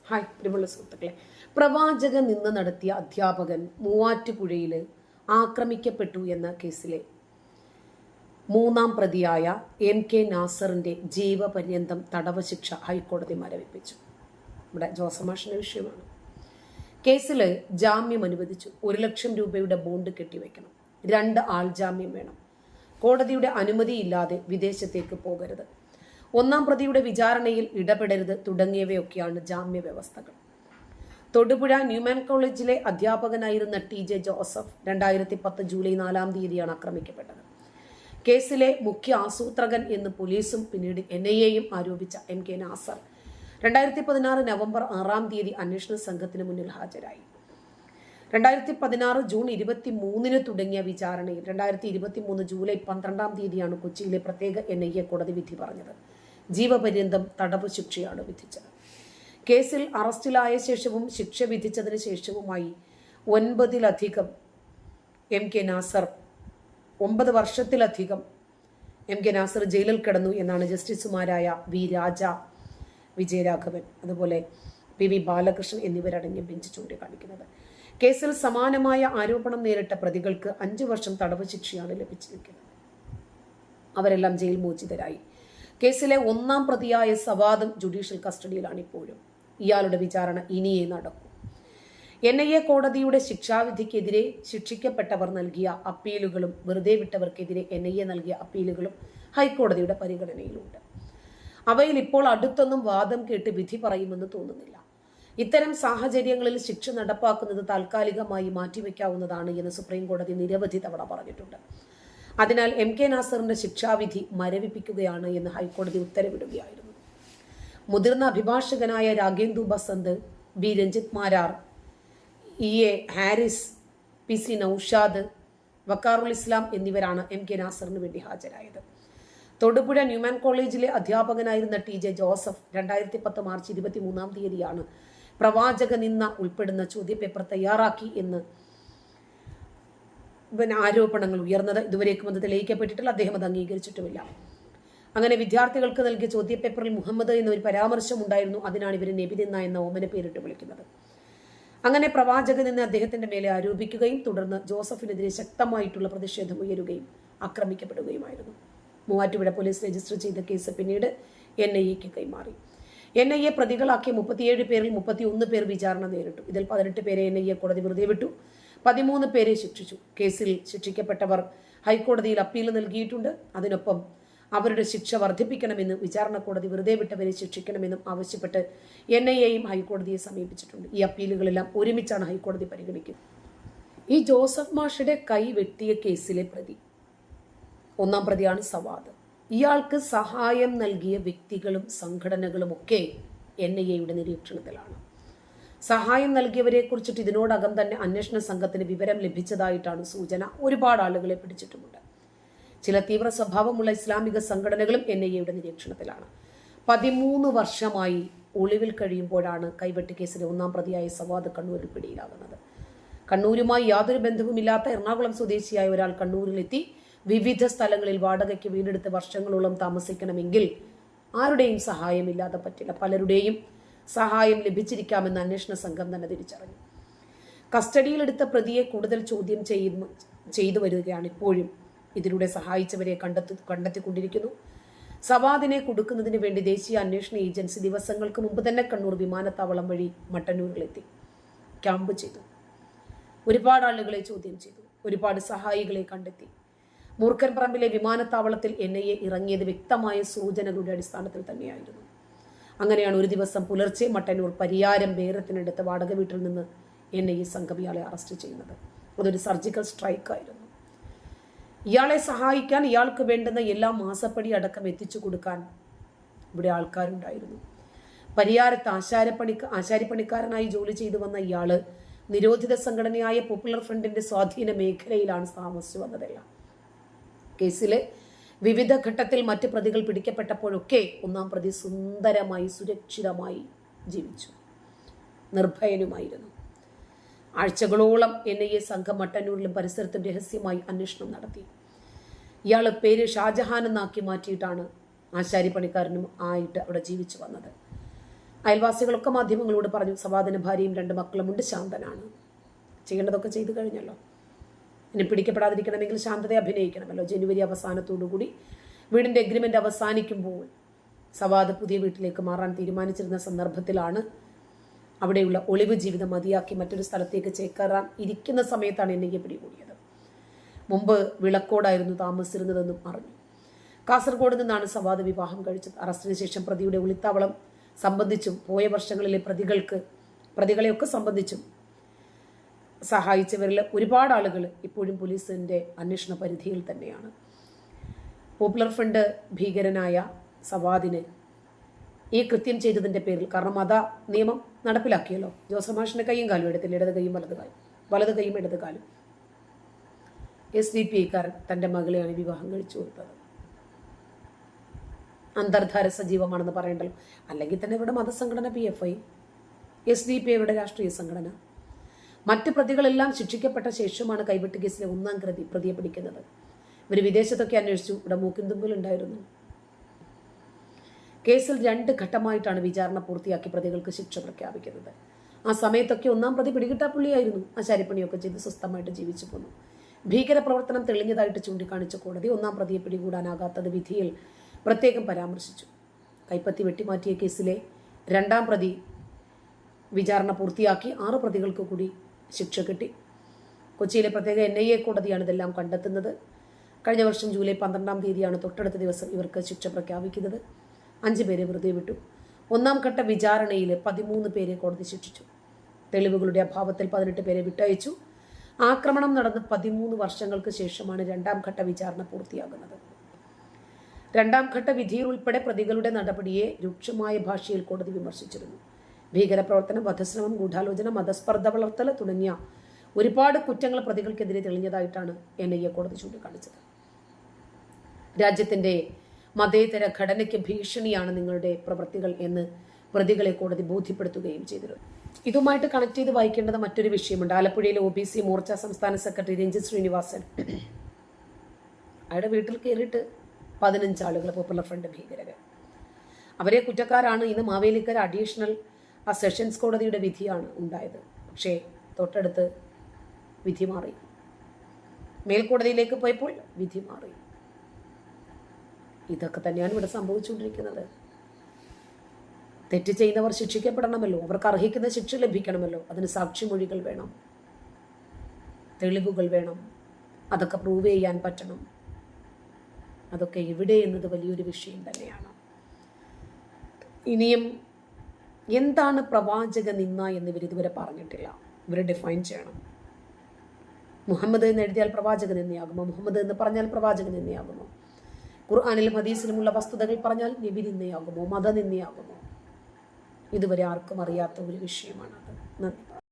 Hi പ്രിയമുള്ള സുഹൃത്തുക്കളെ, പ്രവാചകൻ നിന്ന് നടത്തിയ അധ്യാപകൻ മൂവാറ്റുപുഴയിൽ ആക്രമിക്കപ്പെട്ടു എന്ന കേസിലെ 3-ാം പ്രതിയായ MK നാസറിന്റെ ജീവപര്യന്തം തടവ് ശിക്ഷ ഹൈക്കോടതി മരവിപ്പിച്ചു. ഇവിടെ ജോസമാഷിന്റെ വിഷയമാണ്. കേസിൽ ജാമ്യം അനുവദിച്ചു. 1 ലക്ഷം രൂപയുടെ ബോണ്ട് കെട്ടിവെക്കണം. 2 ആൾ ജാമ്യം വേണം. കോടതിയുടെ അനുമതിയില്ലാതെ വിദേശത്തേക്ക് പോകരുത്. 1-ാം പ്രതിയുടെ വിചാരണയിൽ ഇടപെടരുത് തുടങ്ങിയവയൊക്കെയാണ് ജാമ്യ വ്യവസ്ഥകൾ. തൊടുപുഴ ന്യൂമാൻ കോളേജിലെ അധ്യാപകനായിരുന്ന TJ ജോസഫ് 2010 ജൂലൈ 4-ാം തീയതിയാണ് ആക്രമിക്കപ്പെട്ടത്. കേസിലെ മുഖ്യ ആസൂത്രകൻ എന്ന് പോലീസും പിന്നീട് NIAയും ആരോപിച്ച MK നാസർ 2016 നവംബർ 6-ാം തീയതി അന്വേഷണ സംഘത്തിന് മുന്നിൽ ഹാജരായി. 2016 ജൂൺ 23-ന് തുടങ്ങിയ വിചാരണയിൽ 2023 ജൂലൈ 12-ാം തീയതിയാണ് കൊച്ചിയിലെ പ്രത്യേക NIA കോടതി വിധി പറഞ്ഞത്. ജീവപര്യന്തം തടവ് ശിക്ഷയാണ് വിധിച്ചത്. കേസിൽ അറസ്റ്റിലായ ശേഷവും ശിക്ഷ വിധിച്ചതിന് ശേഷവുമായി 9 വർഷത്തിലധികം MK നാസർ ജയിലിൽ കിടന്നു എന്നാണ് ജസ്റ്റിസുമാരായ V രാജ, വിജയരാഘവൻ, അതുപോലെ PV ബാലകൃഷ്ണൻ എന്നിവരടങ്ങിയ ബെഞ്ച് ചൂണ്ടിക്കാണിക്കുന്നത്. കേസിൽ സമാനമായ ആരോപണം നേരിട്ട പ്രതികൾക്ക് 5 വർഷം തടവ് ശിക്ഷയാണ് ലഭിച്ചിരിക്കുന്നത്. അവരെല്ലാം ജയിൽ മോചിതരായി. കേസിലെ 1-ാം പ്രതിയായ സവാദും ജുഡീഷ്യൽ കസ്റ്റഡിയിലാണ് ഇപ്പോഴും. ഇയാളുടെ വിചാരണ ഇനിയേ നടക്കൂ. NIA കോടതിയുടെ ശിക്ഷാവിധിക്കെതിരെ ശിക്ഷിക്കപ്പെട്ടവർ നൽകിയ അപ്പീലുകളും വെറുതെ വിട്ടവർക്കെതിരെ NIA നൽകിയ അപ്പീലുകളും ഹൈക്കോടതിയുടെ പരിഗണനയിലുണ്ട്. അവയിൽ ഇപ്പോൾ അടുത്തൊന്നും വാദം കേട്ട് വിധി പറയുമെന്ന് തോന്നുന്നില്ല. ഇത്തരം സാഹചര്യങ്ങളിൽ ശിക്ഷ നടപ്പാക്കുന്നത് താൽക്കാലികമായി മാറ്റിവെക്കാവുന്നതാണ് എന്ന് സുപ്രീം കോടതി നിരവധി തവണ പറഞ്ഞിട്ടുണ്ട്. അതിനാൽ MK നാസറിന്റെ ശിക്ഷാവിധി മരവിപ്പിക്കുകയാണ് എന്ന് ഹൈക്കോടതി ഉത്തരവിടുകയായിരുന്നു. മുതിർന്ന അഭിഭാഷകനായ Ragendu Basant, B Ranjith Marar, EA Haris, PC Naushad, വക്കാറുൽ ഇസ്ലാം എന്നിവരാണ് MK നാസറിന് വേണ്ടി ഹാജരായത്. തൊടുപുഴ ന്യൂമാൻ കോളേജിലെ അധ്യാപകനായിരുന്ന TJ ജോസഫ് 2010 മാർച്ച് 23-ാം തീയതിയാണ് പ്രവാചക നിന്ന ഉൾപ്പെടുന്ന ചോദ്യപേപ്പർ തയ്യാറാക്കി എന്ന് ആരോപണങ്ങൾ ഉയർന്നത്. ഇതുവരേക്കും അത് തെളിയിക്കപ്പെട്ടിട്ടില്ല. അദ്ദേഹം അത് അംഗീകരിച്ചിട്ടുമില്ല. അങ്ങനെ വിദ്യാർത്ഥികൾക്ക് നൽകിയ ചോദ്യപേപ്പറിൽ മുഹമ്മദ് എന്നൊരു പരാമർശം ഉണ്ടായിരുന്നു. അതിനാണ് ഇവർ നബി നിന്ന എന്ന ഓമന പേരിട്ട് വിളിക്കുന്നത്. അങ്ങനെ പ്രവാചകൻ എന്ന് അദ്ദേഹത്തിന്റെ മേലെ ആരോപിക്കുകയും തുടർന്ന് ജോസഫിനെതിരെ ശക്തമായിട്ടുള്ള പ്രതിഷേധം ഉയരുകയും ആക്രമിക്കപ്പെടുകയുമായിരുന്നു. മൂവാറ്റുപുഴ പോലീസ് രജിസ്റ്റർ ചെയ്ത കേസ് പിന്നീട് NIAക്ക് കൈമാറി. NIA പ്രതികളാക്കിയ 37 പേരിൽ 31 പേർ വിചാരണ നേരിട്ടു. ഇതിൽ 18 പേരെ NIA കോടതി വെറുതെ വിട്ടു. 13 പേരെ ശിക്ഷിച്ചു. കേസിൽ ശിക്ഷിക്കപ്പെട്ടവർ ഹൈക്കോടതിയിൽ അപ്പീൽ നൽകിയിട്ടുണ്ട്. അതിനൊപ്പം അവരുടെ ശിക്ഷ വർദ്ധിപ്പിക്കണമെന്നും വിചാരണ കോടതി വെറുതെ വിട്ടവരെ ശിക്ഷിക്കണമെന്നും ആവശ്യപ്പെട്ട് NIAയും ഹൈക്കോടതിയെ സമീപിച്ചിട്ടുണ്ട്. ഈ അപ്പീലുകളെല്ലാം ഒരുമിച്ചാണ് ഹൈക്കോടതി പരിഗണിക്കുന്നത്. ഈ ജോസഫ് മാഷയുടെ കൈ വെട്ടിയ കേസിലെ പ്രതി 1-ാം പ്രതിയാണ് സവാദ്. ഇയാൾക്ക് സഹായം നൽകിയ വ്യക്തികളും സംഘടനകളും ഒക്കെ NIAയുടെ നിരീക്ഷണത്തിലാണ്. സഹായം നൽകിയവരെ കുറിച്ചിട്ട് ഇതിനോടകം തന്നെ അന്വേഷണ സംഘത്തിന് വിവരം ലഭിച്ചതായിട്ടാണ് സൂചന. ഒരുപാട് ആളുകളെ പിടിച്ചിട്ടുമുണ്ട്. ചില തീവ്ര സ്വഭാവമുള്ള ഇസ്ലാമിക സംഘടനകളും NIAയുടെ നിരീക്ഷണത്തിലാണ്. 13 വർഷമായി ഒളിവിൽ കഴിയുമ്പോഴാണ് കൈവെട്ട് കേസിലെ 1-ാം പ്രതിയായ സവാദ് കണ്ണൂരിൽ പിടിയിലാകുന്നത്. കണ്ണൂരുമായി യാതൊരു ബന്ധവുമില്ലാത്ത എറണാകുളം സ്വദേശിയായ ഒരാൾ കണ്ണൂരിലെത്തി വിവിധ സ്ഥലങ്ങളിൽ വാടകയ്ക്ക് വീടെടുത്ത് വർഷങ്ങളോളം താമസിക്കണമെങ്കിൽ ആരുടെയും സഹായമില്ലാതെ പറ്റില്ല. പലരുടെയും സഹായം ലഭിച്ചിരിക്കാമെന്ന് അന്വേഷണ സംഘം തന്നെ തിരിച്ചറിഞ്ഞു. കസ്റ്റഡിയിലെടുത്ത പ്രതിയെ കൂടുതൽ ചോദ്യം ചെയ്തു വരികയാണ് ഇപ്പോഴും. ഇതിലൂടെ സഹായിച്ചവരെ കണ്ടെത്തിക്കൊണ്ടിരിക്കുന്നു. സവാദിനെ കൊടുക്കുന്നതിന് വേണ്ടി ദേശീയ അന്വേഷണ ഏജൻസി ദിവസങ്ങൾക്ക് മുമ്പ് തന്നെ കണ്ണൂർ വിമാനത്താവളം വഴി മട്ടന്നൂരിലെത്തി ക്യാമ്പ് ചെയ്തു. ഒരുപാട് ആളുകളെ ചോദ്യം ചെയ്തു. ഒരുപാട് സഹായികളെ കണ്ടെത്തി. മൂർക്കൻ പറമ്പിലെ വിമാനത്താവളത്തിൽ NIA ഇറങ്ങിയത് വ്യക്തമായ സൂചനകളുടെ അടിസ്ഥാനത്തിൽ തന്നെയായിരുന്നു. അങ്ങനെയാണ് ഒരു ദിവസം പുലർച്ചെ മട്ടന്നൂർ പരിയാരം ബേരത്തിനടുത്ത് വാടക വീട്ടിൽ നിന്ന് NIA സംഘം ഇയാളെ അറസ്റ്റ് ചെയ്യുന്നത്. അതൊരു സർജിക്കൽ സ്ട്രൈക്ക് ആയിരുന്നു. ഇയാളെ സഹായിക്കാൻ, ഇയാൾക്ക് വേണ്ടുന്ന എല്ലാ മാസപ്പടി അടക്കം എത്തിച്ചു കൊടുക്കാൻ ഇവിടെ ആൾക്കാരുണ്ടായിരുന്നു. പരിയാരത്ത് ആശാരിപ്പണിക്കാരനായി ജോലി ചെയ്തു വന്ന ഇയാള് നിരോധിത സംഘടനയായ പോപ്പുലർ ഫ്രണ്ടിന്റെ സ്വാധീന മേഖലയിലാണ് താമസിച്ചു വന്നതെല്ലാം. കേസിലെ വിവിധ ഘട്ടത്തിൽ മറ്റ് പ്രതികൾ പിടിക്കപ്പെട്ടപ്പോഴൊക്കെ 1-ാം പ്രതി സുന്ദരമായി സുരക്ഷിതമായി ജീവിച്ചു, നിർഭയനുമായിരുന്നു. ആഴ്ചകളോളം NIA സംഘം മട്ടന്നൂരിലും പരിസരത്തും രഹസ്യമായി അന്വേഷണം നടത്തി. ഇയാൾ പേര് ഷാജഹാൻ എന്നാക്കി മാറ്റിയിട്ടാണ് ആശാരിപ്പണിക്കാരനും ആയിട്ട് അവിടെ ജീവിച്ചു വന്നത്. അയൽവാസികളൊക്കെ മാധ്യമങ്ങളോട് പറഞ്ഞു സവാദിന് ഭാര്യയും 2 മക്കളുമുണ്ട്, ശാന്തനാണ്. ചെയ്യേണ്ടതൊക്കെ ചെയ്തു കഴിഞ്ഞല്ലോ. ഇനി പിടിക്കപ്പെടാതിരിക്കണമെങ്കിൽ ശാന്തത അഭിനയിക്കണമല്ലോ. ജനുവരി അവസാനത്തോടുകൂടി വീടിൻ്റെ എഗ്രിമെൻ്റ് അവസാനിക്കുമ്പോൾ സവാദ് പുതിയ വീട്ടിലേക്ക് മാറാൻ തീരുമാനിച്ചിരുന്ന സന്ദർഭത്തിലാണ് അവിടെയുള്ള ഒളിവ് ജീവിതം മതിയാക്കി മറ്റൊരു സ്ഥലത്തേക്ക് ചേക്കേറാൻ ഇരിക്കുന്ന സമയത്താണ് എന്നെ പിടികൂടിയത്. മുമ്പ് വിളക്കോടായിരുന്നു താമസിച്ചിരുന്നതെന്നും അറിഞ്ഞു. കാസർഗോഡ് നിന്നാണ് സവാദ് വിവാഹം കഴിച്ചത്. അറസ്റ്റിന് ശേഷം പ്രതിയുടെ ഒളിത്താവളം സംബന്ധിച്ചും പോയ വർഷങ്ങളിലെ പ്രതികളെയൊക്കെ സംബന്ധിച്ചും സഹായിച്ചവരിൽ ഒരുപാട് ആളുകൾ ഇപ്പോഴും പോലീസിൻ്റെ അന്വേഷണ പരിധിയിൽ തന്നെയാണ്. പോപ്പുലർ ഫ്രണ്ട് ഭീകരനായ സവാദിന് ഈ കൃത്യം ചെയ്തതിൻ്റെ പേരിൽ, കാരണം മത നിയമം നടപ്പിലാക്കിയല്ലോ, ജോസഫ് മാഷിൻ്റെ കൈയും കാലും എടുത്തില്ല, ഇടത് കൈയും വലത് കൈയും ഇടത് കാലും. SDP തൻ്റെ മകളെയാണ് വിവാഹം കഴിച്ചു കൊടുത്തത്. അന്തർധാര സജീവമാണെന്ന് പറയണ്ടല്ലോ. അല്ലെങ്കിൽ തന്നെ ഇവരുടെ മതസംഘടന PFI, SDP ഇവരുടെ രാഷ്ട്രീയ സംഘടന. മറ്റ് പ്രതികളെല്ലാം ശിക്ഷിക്കപ്പെട്ട ശേഷമാണ് കൈവെട്ട് കേസിലെ 1-ാം പ്രതിയെ പിടിക്കുന്നത്. ഇവർ വിദേശത്തൊക്കെ അന്വേഷിച്ചു. ഇവിടെ മൂക്കിൻ തുമ്പിലുണ്ടായിരുന്നു. കേസിൽ 2 ഘട്ടമായിട്ടാണ് വിചാരണ പൂർത്തിയാക്കി പ്രതികൾക്ക് ശിക്ഷ പ്രഖ്യാപിക്കുന്നത്. ആ സമയത്തൊക്കെ 1-ാം പ്രതി പിടികിട്ടാപ്പുള്ളിയായിരുന്നു. ആശാരിപ്പണിയൊക്കെ ചെയ്ത് സ്വസ്ഥമായിട്ട് ജീവിച്ചു പോന്നു. ഭീകരപ്രവർത്തനം തെളിഞ്ഞതായിട്ട് ചൂണ്ടിക്കാണിച്ച കോടതി 1-ാം പ്രതിയെ പിടികൂടാനാകാത്തത് വിധിയിൽ പ്രത്യേകം പരാമർശിച്ചു. കൈപ്പത്തി വെട്ടിമാറ്റിയ കേസിലെ 2-ാം പ്രതി വിചാരണ പൂർത്തിയാക്കി 6 പ്രതികൾക്ക് കൂടി ശിക്ഷ കിട്ടി. കൊച്ചിയിലെ പ്രത്യേക NIA കോടതിയാണ് ഇതെല്ലാം കണ്ടെത്തുന്നത്. കഴിഞ്ഞ വർഷം ജൂലൈ 12-ാം തീയതിയാണ് തൊട്ടടുത്ത ദിവസം ഇവർക്ക് ശിക്ഷ പ്രഖ്യാപിക്കുന്നത്. 5 പേരെ വെറുതെ വിട്ടു. 1-ാം ഘട്ട വിചാരണയിൽ 13 പേരെ കോടതി ശിക്ഷിച്ചു. തെളിവുകളുടെ അഭാവത്തിൽ 18 പേരെ വിട്ടയച്ചു. ആക്രമണം നടന്ന് 13 വർഷങ്ങൾക്ക് ശേഷമാണ് 2-ാം ഘട്ട വിചാരണ പൂർത്തിയാകുന്നത്. 2-ാം ഘട്ട വിധിയിൽ ഉൾപ്പെടെ പ്രതികളുടെ നടപടിയെ രൂക്ഷമായ ഭാഷയിൽ കോടതി വിമർശിച്ചിരുന്നു. ഭീകരപ്രവർത്തനം, വധശ്രമം, ഗൂഢാലോചന, മതസ്പർദ്ധ വളർത്തൽ തുടങ്ങിയ ഒരുപാട് കുറ്റങ്ങൾ പ്രതികൾക്കെതിരെ തെളിഞ്ഞതായിട്ടാണ് NIA കോടതി ചൂണ്ടിക്കാണിച്ചത്. രാജ്യത്തിൻ്റെ മതേതര ഘടനയ്ക്ക് ഭീഷണിയാണ് നിങ്ങളുടെ പ്രവൃത്തികൾ എന്ന് പ്രതികളെ കോടതി ബോധ്യപ്പെടുത്തുകയും ചെയ്തിരുന്നു. ഇതുമായിട്ട് കണക്ട് ചെയ്ത് വായിക്കേണ്ടത് മറ്റൊരു വിഷയമുണ്ട്. ആലപ്പുഴയിലെ OBC മോർച്ച സംസ്ഥാന സെക്രട്ടറി രഞ്ജിത്ത് ശ്രീനിവാസൻ, അയാളുടെ വീട്ടിൽ കയറിയിട്ട് 15 ആളുകൾ പോപ്പുലർ ഫ്രണ്ട് ഭീകരര്. അവരെ കുറ്റക്കാരാണ്. ഇന്ന് മാവേലിക്കര അഡീഷണൽ സെഷൻസ് കോടതിയുടെ വിധിയാണ് ഉണ്ടായത്. പക്ഷേ തൊട്ടടുത്ത് വിധി മാറി. മേൽക്കോടതിയിലേക്ക് പോയപ്പോൾ വിധി മാറി. ഇതൊക്കെ തന്നെയാണ് ഇവിടെ സംഭവിച്ചുകൊണ്ടിരിക്കുന്നത്. തെറ്റ് ചെയ്യുന്നവർ ശിക്ഷിക്കപ്പെടണമല്ലോ, അവർക്ക് അർഹിക്കുന്ന ശിക്ഷ ലഭിക്കണമല്ലോ. അതിന് സാക്ഷിമൊഴികൾ വേണം, തെളിവുകൾ വേണം, അതൊക്കെ പ്രൂവ് ചെയ്യാൻ പറ്റണം. അതൊക്കെ എവിടെ എന്നത് വലിയൊരു വിഷയം തന്നെയാണ്. ഇനിയും എന്താണ് പ്രവാചക നിന്ന എന്ന് ഇവരിതുവരെ പറഞ്ഞിട്ടില്ല. ഇവർ ഡിഫൈൻ ചെയ്യണം. മുഹമ്മദ് എന്ന് എഴുതിയാൽ പ്രവാചക നിന്നയാകുമോ? മുഹമ്മദ് എന്ന് പറഞ്ഞാൽ പ്രവാചക നിന്നയാകുമോ? ഖുർആനിലും ഹദീസിലുമുള്ള വസ്തുതകൾ പറഞ്ഞാൽ നബി നിന്നയാകുമോ? മത നിന്നയാകുമോ? ഇതുവരെ ആർക്കും അറിയാത്ത ഒരു വിഷയമാണത്. നന്ദി.